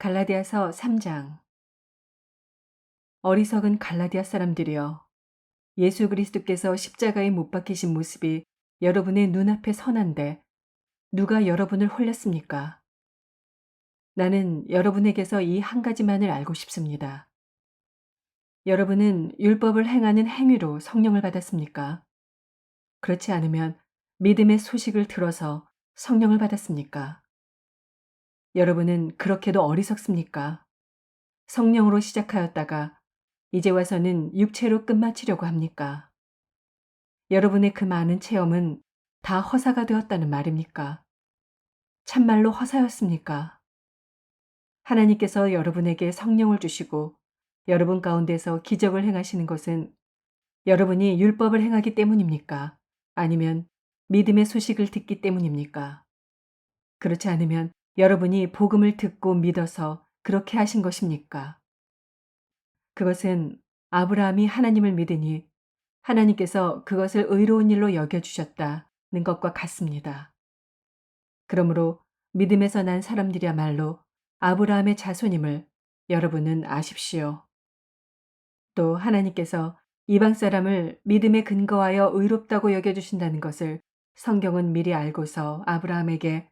갈라디아서 3장. 어리석은 갈라디아 사람들이여, 예수 그리스도께서 십자가에 못 박히신 모습이 여러분의 눈앞에 선한데 누가 여러분을 홀렸습니까? 나는 여러분에게서 이 한 가지만을 알고 싶습니다. 여러분은 율법을 행하는 행위로 성령을 받았습니까? 그렇지 않으면 믿음의 소식을 들어서 성령을 받았습니까? 여러분은 그렇게도 어리석습니까? 성령으로 시작하였다가 이제 와서는 육체로 끝마치려고 합니까? 여러분의 그 많은 체험은 다 허사가 되었다는 말입니까? 참말로 허사였습니까? 하나님께서 여러분에게 성령을 주시고 여러분 가운데서 기적을 행하시는 것은 여러분이 율법을 행하기 때문입니까? 아니면 믿음의 소식을 듣기 때문입니까? 그렇지 않으면 여러분이 복음을 듣고 믿어서 그렇게 하신 것입니까? 그것은 아브라함이 하나님을 믿으니 하나님께서 그것을 의로운 일로 여겨주셨다는 것과 같습니다. 그러므로 믿음에서 난 사람들이야말로 아브라함의 자손임을 여러분은 아십시오. 또 하나님께서 이방 사람을 믿음에 근거하여 의롭다고 여겨주신다는 것을 성경은 미리 알고서 아브라함에게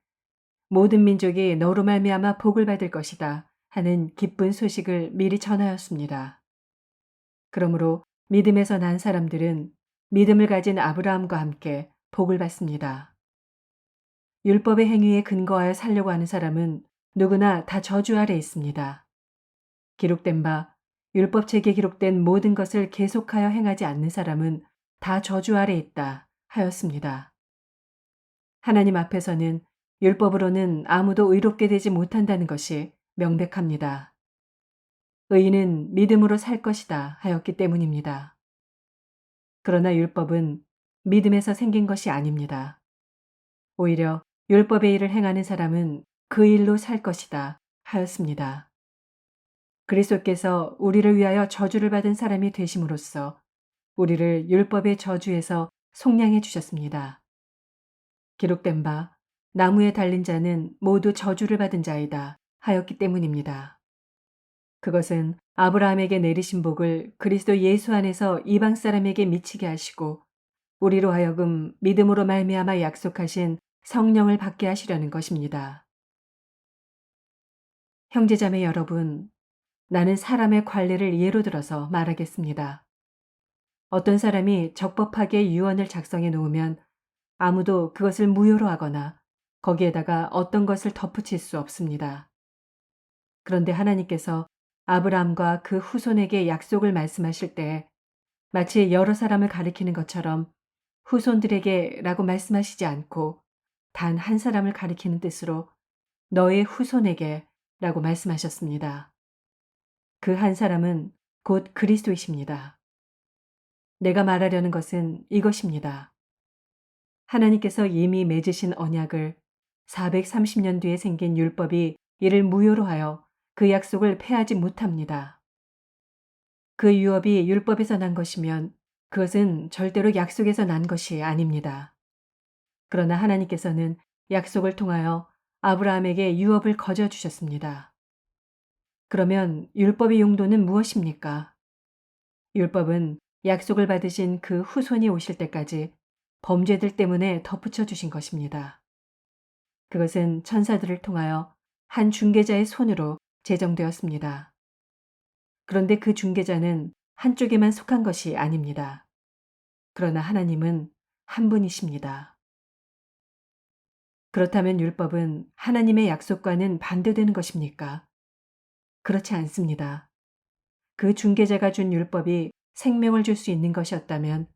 모든 민족이 너로 말미암아 복을 받을 것이다 하는 기쁜 소식을 미리 전하였습니다. 그러므로 믿음에서 난 사람들은 믿음을 가진 아브라함과 함께 복을 받습니다. 율법의 행위에 근거하여 살려고 하는 사람은 누구나 다 저주 아래 있습니다. 기록된 바 율법책에 기록된 모든 것을 계속하여 행하지 않는 사람은 다 저주 아래 있다 하였습니다. 하나님 앞에서는 율법으로는 아무도 의롭게 되지 못한다는 것이 명백합니다. 의인은 믿음으로 살 것이다 하였기 때문입니다. 그러나 율법은 믿음에서 생긴 것이 아닙니다. 오히려 율법의 일을 행하는 사람은 그 일로 살 것이다 하였습니다. 그리스도께서 우리를 위하여 저주를 받은 사람이 되심으로써 우리를 율법의 저주에서 속량해 주셨습니다. 기록된 바 나무에 달린 자는 모두 저주를 받은 자이다 하였기 때문입니다. 그것은 아브라함에게 내리신 복을 그리스도 예수 안에서 이방 사람에게 미치게 하시고 우리로 하여금 믿음으로 말미암아 약속하신 성령을 받게 하시려는 것입니다. 형제자매 여러분, 나는 사람의 관례를 예로 들어서 말하겠습니다. 어떤 사람이 적법하게 유언을 작성해 놓으면 아무도 그것을 무효로 하거나 거기에다가 어떤 것을 덧붙일 수 없습니다. 그런데 하나님께서 아브라함과 그 후손에게 약속을 말씀하실 때 마치 여러 사람을 가리키는 것처럼 후손들에게라고 말씀하시지 않고 단 한 사람을 가리키는 뜻으로 너의 후손에게라고 말씀하셨습니다. 그 한 사람은 곧 그리스도이십니다. 내가 말하려는 것은 이것입니다. 하나님께서 이미 맺으신 언약을 430년 뒤에 생긴 율법이 이를 무효로 하여 그 약속을 폐하지 못합니다. 그 유업이 율법에서 난 것이면 그것은 절대로 약속에서 난 것이 아닙니다. 그러나 하나님께서는 약속을 통하여 아브라함에게 유업을 거저 주셨습니다. 그러면 율법의 용도는 무엇입니까? 율법은 약속을 받으신 그 후손이 오실 때까지 범죄들 때문에 덧붙여 주신 것입니다. 그것은 천사들을 통하여 한 중개자의 손으로 제정되었습니다. 그런데 그 중개자는 한쪽에만 속한 것이 아닙니다. 그러나 하나님은 한 분이십니다. 그렇다면 율법은 하나님의 약속과는 반대되는 것입니까? 그렇지 않습니다. 그 중개자가 준 율법이 생명을 줄 수 있는 것이었다면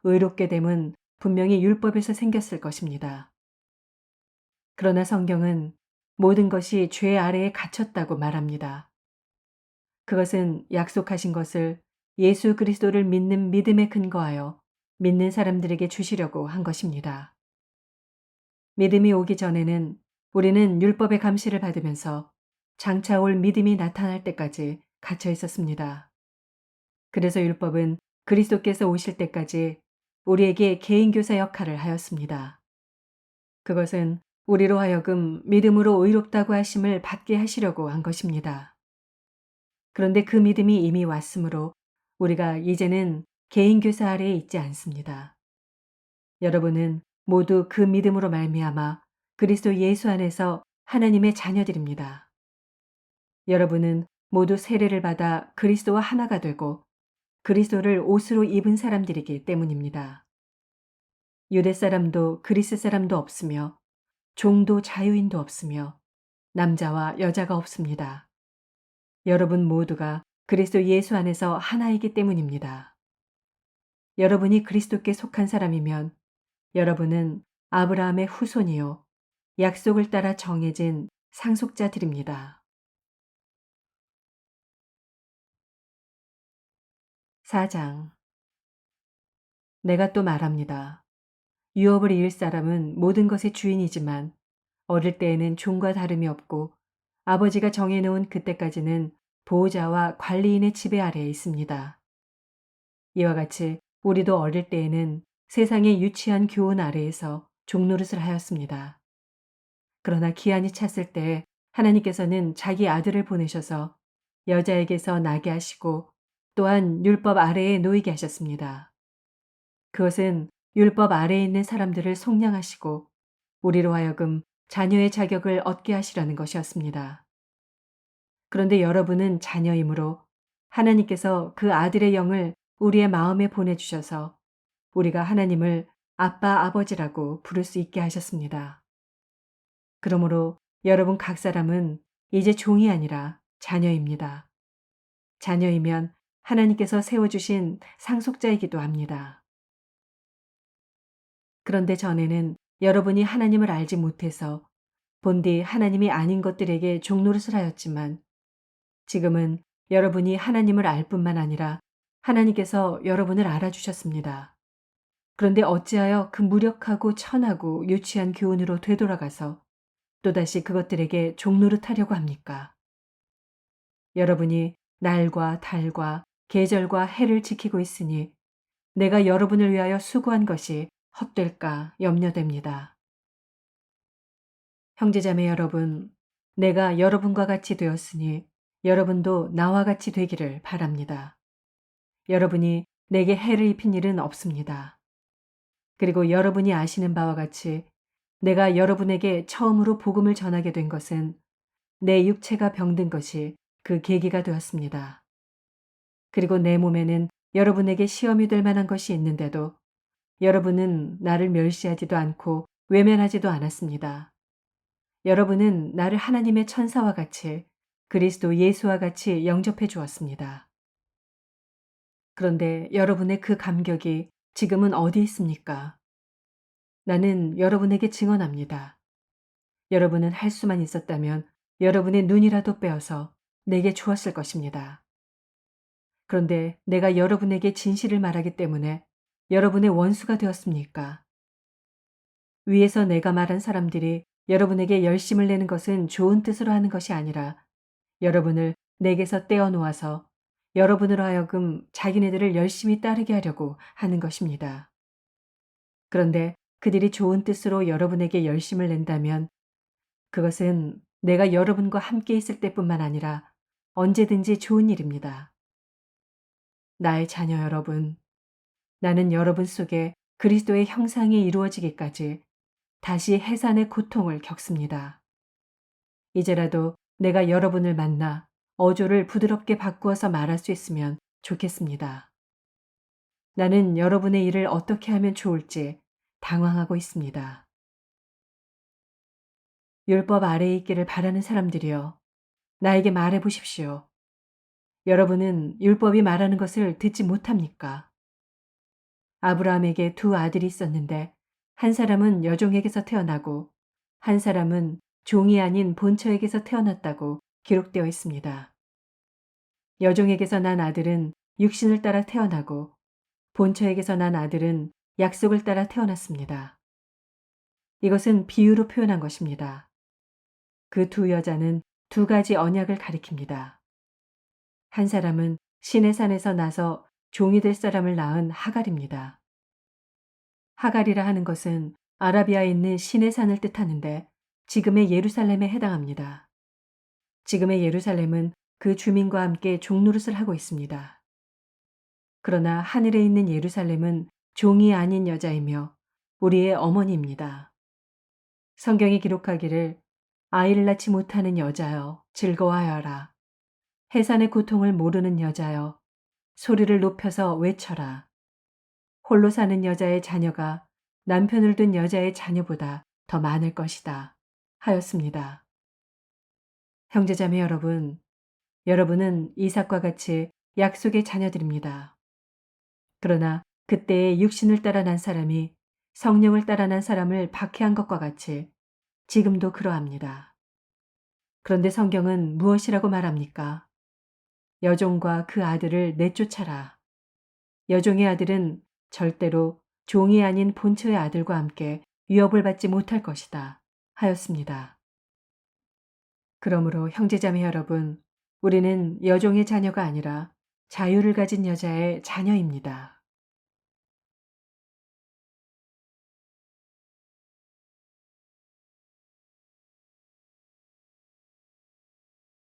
의롭게 됨은 분명히 율법에서 생겼을 것입니다. 그러나 성경은 모든 것이 죄 아래에 갇혔다고 말합니다. 그것은 약속하신 것을 예수 그리스도를 믿는 믿음에 근거하여 믿는 사람들에게 주시려고 한 것입니다. 믿음이 오기 전에는 우리는 율법의 감시를 받으면서 장차 올 믿음이 나타날 때까지 갇혀 있었습니다. 그래서 율법은 그리스도께서 오실 때까지 우리에게 개인교사 역할을 하였습니다. 그것은 우리로 하여금 믿음으로 의롭다고 하심을 받게 하시려고 한 것입니다. 그런데 그 믿음이 이미 왔으므로 우리가 이제는 개인 교사 아래에 있지 않습니다. 여러분은 모두 그 믿음으로 말미암아 그리스도 예수 안에서 하나님의 자녀들입니다. 여러분은 모두 세례를 받아 그리스도와 하나가 되고 그리스도를 옷으로 입은 사람들이기 때문입니다. 유대 사람도 그리스 사람도 없으며 종도 자유인도 없으며 남자와 여자가 없습니다. 여러분 모두가 그리스도 예수 안에서 하나이기 때문입니다. 여러분이 그리스도께 속한 사람이면 여러분은 아브라함의 후손이요 약속을 따라 정해진 상속자들입니다. 4장. 내가 또 말합니다. 유업을 이을 사람은 모든 것의 주인이지만 어릴 때에는 종과 다름이 없고 아버지가 정해놓은 그때까지는 보호자와 관리인의 지배 아래에 있습니다. 이와 같이 우리도 어릴 때에는 세상의 유치한 교훈 아래에서 종노릇을 하였습니다. 그러나 기한이 찼을 때 하나님께서는 자기 아들을 보내셔서 여자에게서 나게 하시고 또한 율법 아래에 놓이게 하셨습니다. 그것은 율법 아래에 있는 사람들을 속량하시고 우리로 하여금 자녀의 자격을 얻게 하시려는 것이었습니다. 그런데 여러분은 자녀이므로 하나님께서 그 아들의 영을 우리의 마음에 보내주셔서 우리가 하나님을 아빠 아버지라고 부를 수 있게 하셨습니다. 그러므로 여러분 각 사람은 이제 종이 아니라 자녀입니다. 자녀이면 하나님께서 세워주신 상속자이기도 합니다. 그런데 전에는 여러분이 하나님을 알지 못해서 본디 하나님이 아닌 것들에게 종노릇을 하였지만 지금은 여러분이 하나님을 알 뿐만 아니라 하나님께서 여러분을 알아주셨습니다. 그런데 어찌하여 그 무력하고 천하고 유치한 교훈으로 되돌아가서 또다시 그것들에게 종노릇하려고 합니까? 여러분이 날과 달과 계절과 해를 지키고 있으니 내가 여러분을 위하여 수고한 것이 헛될까 염려됩니다. 형제자매 여러분, 내가 여러분과 같이 되었으니 여러분도 나와 같이 되기를 바랍니다. 여러분이 내게 해를 입힌 일은 없습니다. 그리고 여러분이 아시는 바와 같이 내가 여러분에게 처음으로 복음을 전하게 된 것은 내 육체가 병든 것이 그 계기가 되었습니다. 그리고 내 몸에는 여러분에게 시험이 될 만한 것이 있는데도 여러분은 나를 멸시하지도 않고 외면하지도 않았습니다. 여러분은 나를 하나님의 천사와 같이 그리스도 예수와 같이 영접해 주었습니다. 그런데 여러분의 그 감격이 지금은 어디 있습니까? 나는 여러분에게 증언합니다. 여러분은 할 수만 있었다면 여러분의 눈이라도 빼어서 내게 주었을 것입니다. 그런데 내가 여러분에게 진실을 말하기 때문에 여러분의 원수가 되었습니까? 위에서 내가 말한 사람들이 여러분에게 열심을 내는 것은 좋은 뜻으로 하는 것이 아니라 여러분을 내게서 떼어놓아서 여러분으로 하여금 자기네들을 열심히 따르게 하려고 하는 것입니다. 그런데 그들이 좋은 뜻으로 여러분에게 열심을 낸다면 그것은 내가 여러분과 함께 있을 때뿐만 아니라 언제든지 좋은 일입니다. 나의 자녀 여러분, 나는 여러분 속에 그리스도의 형상이 이루어지기까지 다시 해산의 고통을 겪습니다. 이제라도 내가 여러분을 만나 어조를 부드럽게 바꾸어서 말할 수 있으면 좋겠습니다. 나는 여러분의 일을 어떻게 하면 좋을지 당황하고 있습니다. 율법 아래에 있기를 바라는 사람들이여, 나에게 말해 보십시오. 여러분은 율법이 말하는 것을 듣지 못합니까? 아브라함에게 두 아들이 있었는데 한 사람은 여종에게서 태어나고 한 사람은 종이 아닌 본처에게서 태어났다고 기록되어 있습니다. 여종에게서 난 아들은 육신을 따라 태어나고 본처에게서 난 아들은 약속을 따라 태어났습니다. 이것은 비유로 표현한 것입니다. 그 두 여자는 두 가지 언약을 가리킵니다. 한 사람은 시내 산에서 나서 종이 될 사람을 낳은 하갈입니다. 하갈이라 하는 것은 아라비아에 있는 시내 산을 뜻하는데 지금의 예루살렘에 해당합니다. 지금의 예루살렘은 그 주민과 함께 종노릇을 하고 있습니다. 그러나 하늘에 있는 예루살렘은 종이 아닌 여자이며 우리의 어머니입니다. 성경이 기록하기를 아이를 낳지 못하는 여자여 즐거워하여라. 해산의 고통을 모르는 여자여 소리를 높여서 외쳐라. 홀로 사는 여자의 자녀가 남편을 둔 여자의 자녀보다 더 많을 것이다 하였습니다. 형제자매 여러분, 여러분은 이삭과 같이 약속의 자녀들입니다. 그러나 그때의 육신을 따라 난 사람이 성령을 따라 난 사람을 박해한 것과 같이 지금도 그러합니다. 그런데 성경은 무엇이라고 말합니까? 여종과 그 아들을 내쫓아라. 여종의 아들은 절대로 종이 아닌 본처의 아들과 함께 위협을 받지 못할 것이다 하였습니다. 그러므로 형제자매 여러분, 우리는 여종의 자녀가 아니라 자유를 가진 여자의 자녀입니다.